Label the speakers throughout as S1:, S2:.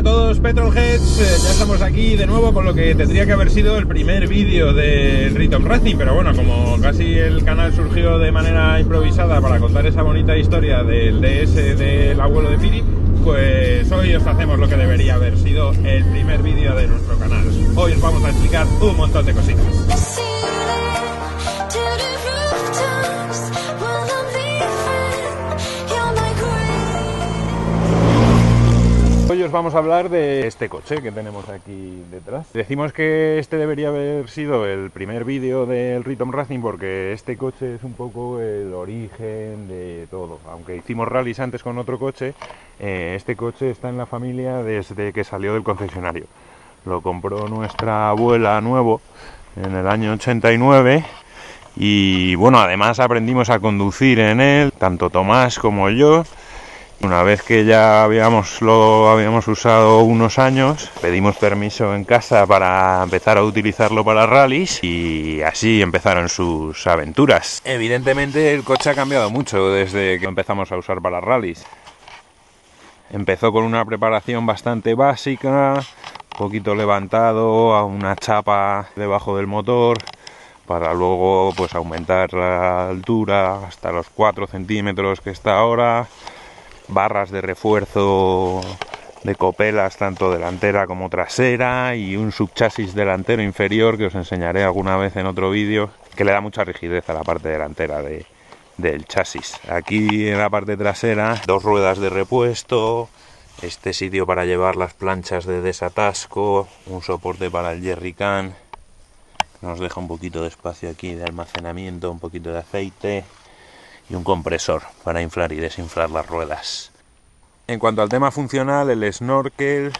S1: a todos, Petrolheads, ya estamos aquí de nuevo con lo que tendría que haber sido el primer vídeo del Ritom Racing, pero bueno, como casi el canal surgió de manera improvisada para contar esa bonita historia del DS del abuelo de Piri, pues hoy os hacemos lo que debería haber sido el primer vídeo de nuestro canal. Hoy os vamos a explicar un montón de cositas. Hoy os vamos a hablar de este coche que tenemos aquí detrás. Decimos que este debería haber sido el primer vídeo del Ritom Racing porque este coche es un poco el origen de todo. Aunque hicimos rallies antes con otro coche, este coche está en la familia desde que salió del concesionario. Lo compró nuestra abuela nuevo en el año 89 y bueno, además aprendimos a conducir en él, tanto Tomás como yo. Una vez que ya lo habíamos usado unos años, pedimos permiso en casa para empezar a utilizarlo para rallies y así empezaron sus aventuras. Evidentemente el coche ha cambiado mucho desde que empezamos a usar para rallies. Empezó con una preparación bastante básica, un poquito levantado a una chapa debajo del motor, para luego pues aumentar la altura hasta los 4 centímetros que está ahora. Barras de refuerzo de copelas tanto delantera como trasera y un subchasis delantero inferior que os enseñaré alguna vez en otro vídeo, que le da mucha rigidez a la parte delantera del chasis. Aquí en la parte trasera 2 ruedas de repuesto, este sitio para llevar las planchas de desatasco, un soporte para el jerrycan, nos deja un poquito de espacio aquí de almacenamiento, un poquito de aceite y un compresor para inflar y desinflar las ruedas. En cuanto al tema funcional, el snorkel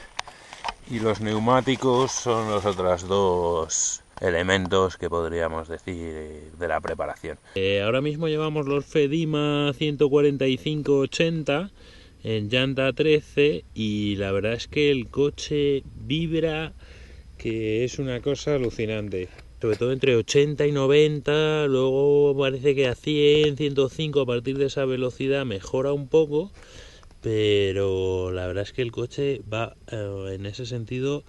S1: y los neumáticos son los otros dos elementos que podríamos decir de la preparación. Ahora mismo llevamos los Fedima 145-80 en llanta 13 y la verdad es que el coche vibra, que es una cosa alucinante. Sobre todo entre 80 y 90, luego parece que a 100, 105 a partir de esa velocidad mejora un poco, pero la verdad es que el coche va en ese sentido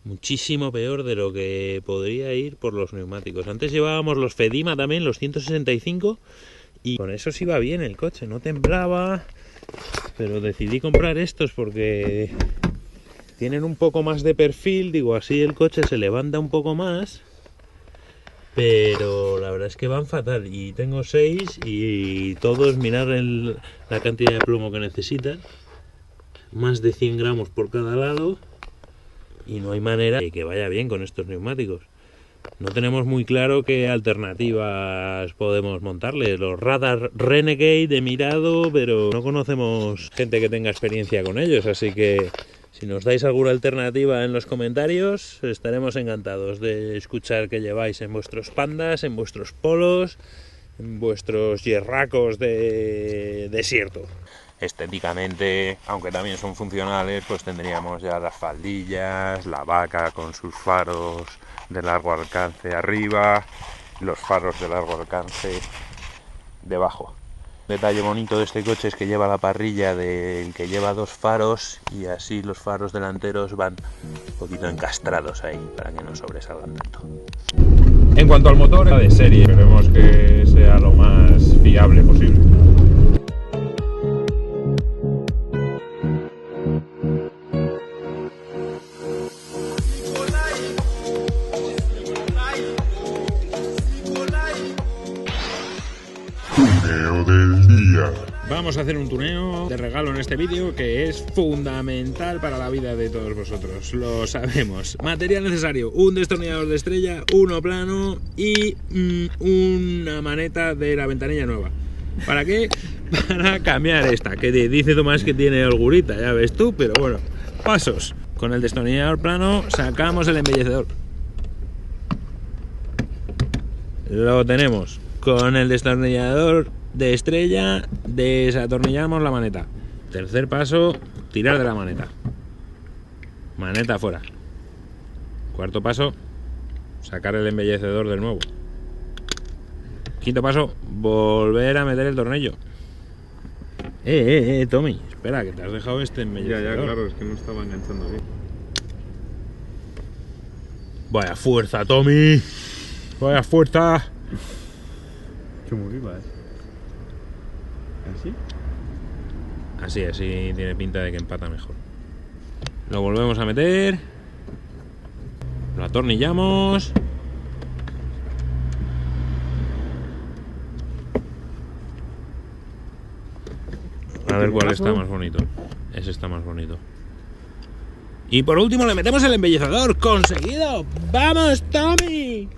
S1: muchísimo peor de lo que podría ir por los neumáticos. Antes llevábamos los Fedima también, los 165, y con eso sí iba bien el coche, no temblaba, pero decidí comprar estos porque tienen un poco más de perfil, digo, así el coche se levanta un poco más. Pero la verdad es que van fatal y tengo 6 y todos mirar la cantidad de plomo que necesitan, más de 100 gramos por cada lado, y no hay manera de que vaya bien con estos neumáticos. No tenemos muy claro qué alternativas podemos montarle. Los Radar Renegade he mirado, pero no conocemos gente que tenga experiencia con ellos, así que si nos dais alguna alternativa en los comentarios, estaremos encantados de escuchar qué lleváis en vuestros pandas, en vuestros polos, en vuestros yerracos de desierto. Estéticamente, aunque también son funcionales, pues tendríamos ya las faldillas, la vaca con sus faros de largo alcance arriba, los faros de largo alcance debajo. Un detalle bonito de este coche es que lleva la parrilla del que lleva 2 faros y así los faros delanteros van un poquito encastrados ahí para que no sobresalgan tanto. En cuanto al motor, de serie, esperemos que sea lo más fiable posible. Vamos a hacer un tuneo de regalo en este vídeo que es fundamental para la vida de todos vosotros, lo sabemos. Material necesario: un destornillador de estrella, uno plano y una maneta de la ventanilla nueva. ¿Para qué? Para cambiar esta, que dice Tomás que tiene holgurita, ya ves tú, pero bueno, pasos. Con el destornillador plano sacamos el embellecedor. Lo tenemos. Con el destornillador de estrella desatornillamos la maneta. Tercer paso, tirar de la maneta. Maneta fuera. Cuarto paso, sacar el embellecedor del nuevo. Quinto paso, volver a meter el tornillo. Tommy, Espera, que te has dejado este embellecedor.
S2: Ya, claro, es que no estaba enganchando bien.
S1: Vaya fuerza, Tommy. Vaya fuerza.
S2: Qué muy viva, ¿Así?
S1: Así tiene pinta de que empata mejor. Lo volvemos a meter. Lo atornillamos. A ver cuál está más bonito. Ese está más bonito. Y por último le metemos el embellecedor. ¡Conseguido! ¡Vamos, Tommy!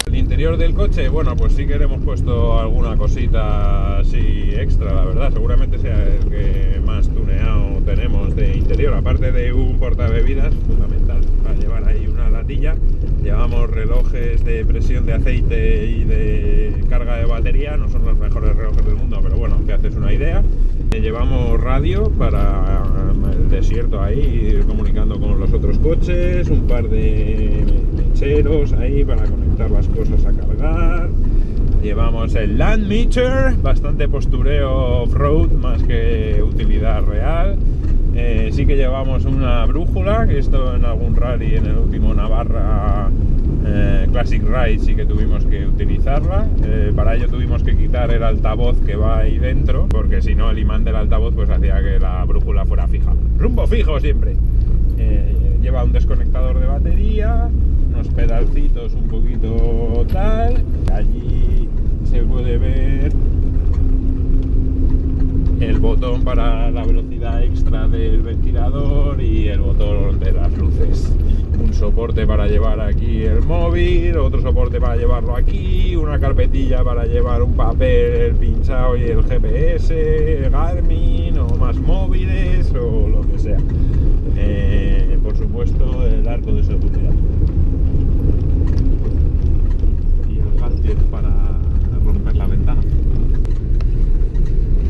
S1: El interior del coche, bueno, pues sí que le hemos puesto alguna cosita así extra, la verdad. Seguramente sea el que más tuneado tenemos de interior. Aparte de un portabebidas, fundamental, para llevar ahí una latilla. Llevamos relojes de presión de aceite y de carga de batería. No son los mejores relojes del mundo, pero bueno, te haces una idea. Llevamos radio para el desierto ahí, comunicando con los otros coches. Un par de mecheros ahí para conectar las cosas a cargar. Llevamos el Land Meter, bastante postureo off-road más que utilidad real. Sí que llevamos una brújula, que esto en algún rally, en el último Navarra Classic Ride, sí que tuvimos que utilizarla. Para ello tuvimos que quitar el altavoz que va ahí dentro, porque si no el imán del altavoz pues hacía que la brújula fuera fija. Rumbo fijo siempre. Lleva un desconectador de batería, unos pedalcitos un poquito tal. Allí se puede ver el botón para la velocidad extra del ventilador y el botón de las luces. Un soporte para llevar aquí el móvil, otro soporte para llevarlo aquí, una carpetilla para llevar un papel pinchado y el GPS, Garmin o más móviles o lo que sea. Por supuesto el arco de seguridad.
S2: Y el gadget para romper la ventana.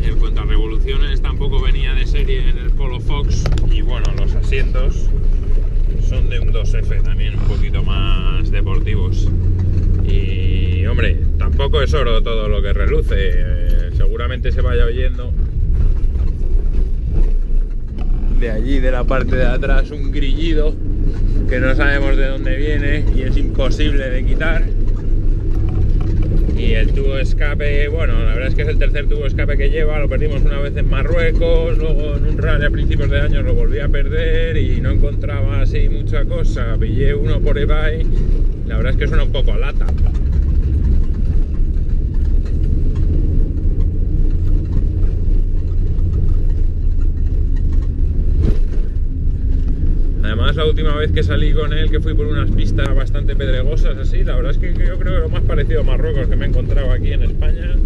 S1: El cuentarevoluciones tampoco venía de serie en el Polo Fox y bueno, los asientos son de un 2F, también un poquito más deportivos. Y hombre, tampoco es oro todo lo que reluce, seguramente se vaya oyendo de allí, de la parte de atrás, un grillido que no sabemos de dónde viene y es imposible de quitar. Y el tubo de escape, bueno, la verdad es que es el tercer tubo de escape que lleva. Lo perdimos una vez en Marruecos, luego en un rally a principios de año lo volví a perder y no encontraba así mucha cosa. Pillé uno por eBay, la verdad es que suena un poco a lata. Además, la última vez que salí con él, que fui por unas pistas bastante pedregosas así, la verdad es que yo creo que lo más parecido a Marruecos que me he encontrado aquí en España,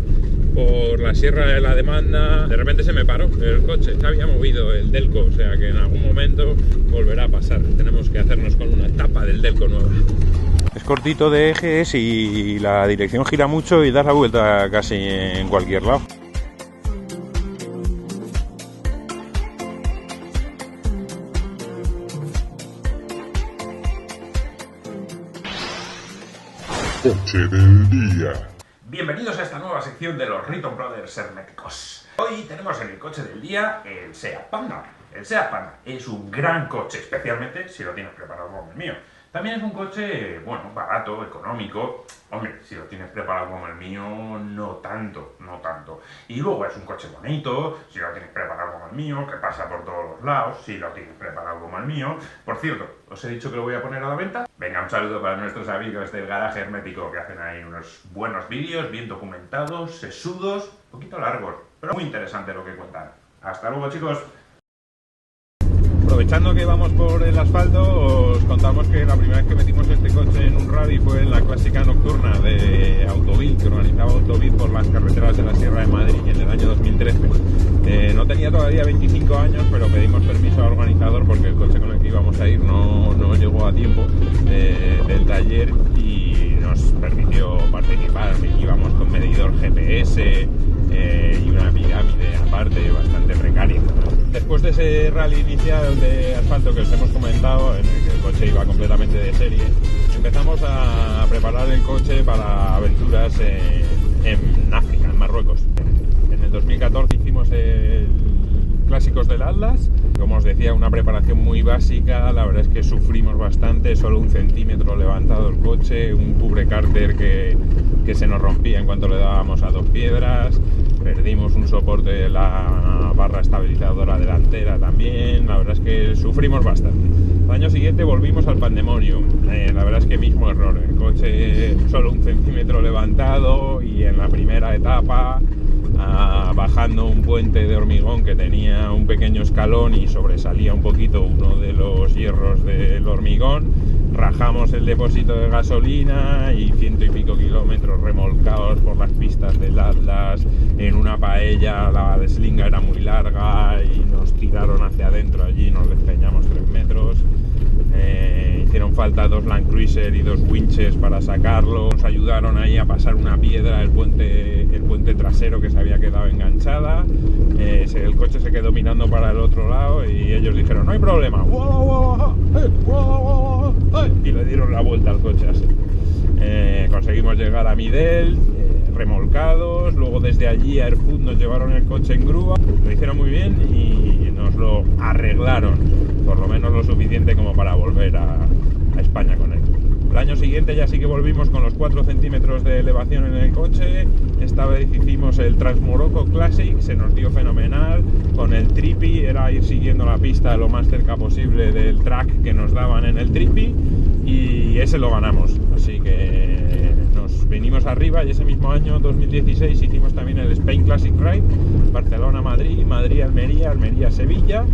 S1: por la Sierra de la Demanda, de repente se me paró el coche, se había movido el Delco, o sea que en algún momento volverá a pasar. Tenemos que hacernos con una tapa del Delco nueva. Es cortito de ejes y la dirección gira mucho y das la vuelta casi en cualquier lado.
S3: Coche del día.
S1: Bienvenidos a esta nueva sección de los Riton Brothers herméticos. Hoy tenemos en el coche del día el Seat Panda. El Seat Panda es un gran coche, especialmente si lo tienes preparado como el mío. También es un coche, bueno, barato, económico. Hombre, si lo tienes preparado como el mío, no tanto. Y luego es un coche bonito, si lo tienes preparado como el mío, que pasa por todos los lados, si lo tienes preparado como el mío. Por cierto, os he dicho que lo voy a poner a la venta. Venga, un saludo para nuestros amigos del Garaje Hermético, que hacen ahí unos buenos vídeos, bien documentados, sesudos, un poquito largos, pero muy interesante lo que cuentan. Hasta luego, chicos. Aprovechando que vamos por el asfalto, os contamos que la primera vez que metimos este coche en un rally fue en la clásica nocturna de Autovil, que organizaba Autovil por las carreteras de la Sierra de Madrid en el año 2013. No tenía todavía 25 años, pero pedimos permiso al organizador porque el coche con el que íbamos a ir no llegó a tiempo del taller y nos permitió participar. Íbamos con medidor GPS y una pirámide aparte bastante precaria. Después de ese rally inicial de asfalto que os hemos comentado, en el que el coche iba completamente de serie, empezamos a preparar el coche para aventuras en África, en Marruecos. En el 2014 hicimos el clásicos del Atlas. Como os decía, una preparación muy básica, la verdad es que sufrimos bastante, solo 1 centímetro levantado el coche, un cubrecárter que se nos rompía en cuanto le dábamos a 2 piedras, perdimos un soporte de la barra estabilizadora delantera también, la verdad es que sufrimos bastante. Al año siguiente volvimos al pandemonium, la verdad es que mismo error, el coche solo 1 centímetro levantado y en la primera etapa bajando un puente de hormigón que tenía un pequeño escalón y sobresalía un poquito uno de los hierros del hormigón, rajamos el depósito de gasolina y 100 y pico kilómetros remolcados por las pistas del Atlas en una paella. La deslinga era muy larga y nos tiraron hacia adentro, allí nos despeñamos 3 metros. Hicieron falta 2 Land Cruiser y 2 winches para sacarlo, nos ayudaron ahí a pasar una piedra, el puente trasero que se había quedado enganchada, el coche se quedó mirando para el otro lado y ellos dijeron no hay problema, y le dieron la vuelta al coche así. Conseguimos llegar a Midel remolcados, luego desde allí a Erfoot nos llevaron el coche en grúa, lo hicieron muy bien y nos lo arreglaron, por lo menos lo suficiente como para volver a España con él. El año siguiente ya sí que volvimos con los 4 centímetros de elevación en el coche, esta vez hicimos el Transmoroco Classic, se nos dio fenomenal, con el Trippy era ir siguiendo la pista lo más cerca posible del track que nos daban en el Trippy y ese lo ganamos, así que nos venimos arriba y ese mismo año, 2016, hicimos también el Spain Classic Ride, Barcelona-Madrid, Madrid-Almería, Almería-Sevilla,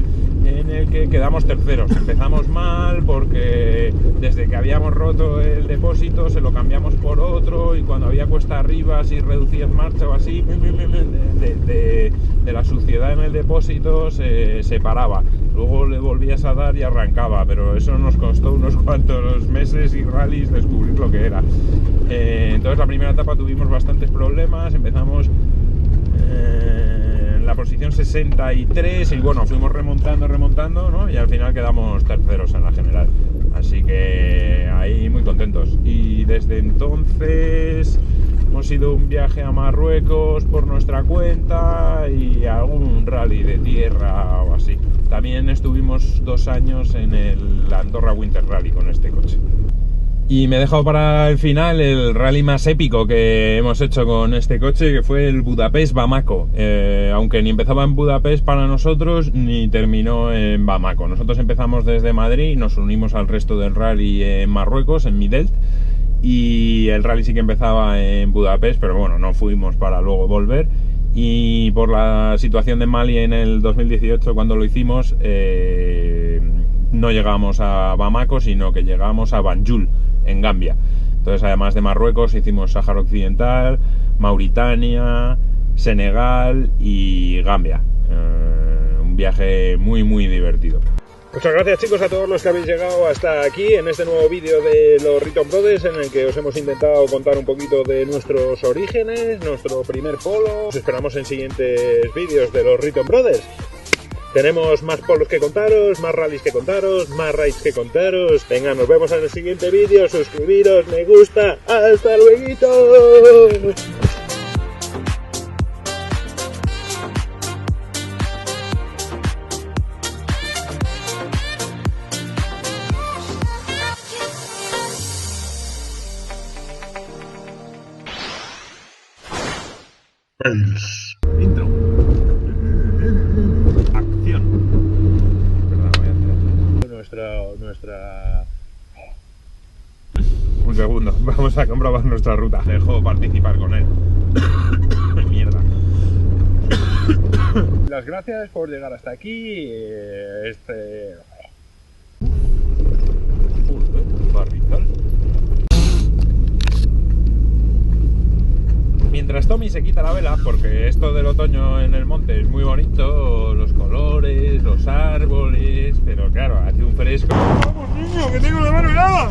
S1: en el que quedamos terceros. Empezamos mal porque desde que habíamos roto el depósito se lo cambiamos por otro y cuando había cuesta arriba, si reducías marcha o así, de la suciedad en el depósito se paraba. Luego le volvías a dar y arrancaba, pero eso nos costó unos cuantos meses y rallies descubrir lo que era. Entonces la primera etapa tuvimos bastantes problemas, empezamos en la posición 63 y bueno, fuimos remontando, ¿no? Y al final quedamos terceros en la general, así que ahí muy contentos. Y desde entonces hemos ido un viaje a Marruecos por nuestra cuenta y algún rally de tierra o así. También estuvimos 2 años en el Andorra Winter Rally con este coche. Y me he dejado para el final el rally más épico que hemos hecho con este coche, que fue el Budapest-Bamako. Aunque ni empezaba en Budapest para nosotros, ni terminó en Bamako. Nosotros empezamos desde Madrid y nos unimos al resto del rally en Marruecos, en Midelt. Y el rally sí que empezaba en Budapest, pero bueno, no fuimos para luego volver. Y por la situación de Mali en el 2018, cuando lo hicimos, no llegamos a Bamako, sino que llegamos a Banjul, en Gambia. Entonces, además de Marruecos, hicimos Sáhara Occidental, Mauritania, Senegal y Gambia. Un viaje muy muy divertido. Muchas gracias, chicos, a todos los que habéis llegado hasta aquí en este nuevo vídeo de los Riton Brothers, en el que os hemos intentado contar un poquito de nuestros orígenes, nuestro primer polo. Os esperamos en siguientes vídeos de los Riton Brothers. Tenemos más polos que contaros, más rallies que contaros, más rides que contaros. Venga, nos vemos en el siguiente vídeo. Suscribiros, me gusta. ¡Hasta luego!
S2: Intro. Acción.
S1: Perdón, voy a hacer nuestra... Un segundo, vamos a comprobar nuestra ruta. Dejo participar con él. Mierda. Las gracias por llegar hasta aquí. Barrizal. Mientras Tommy se quita la vela, porque esto del otoño en el monte es muy bonito, los colores, los árboles, pero claro, hace un fresco. ¡Vamos, niño, que tengo la mano helada!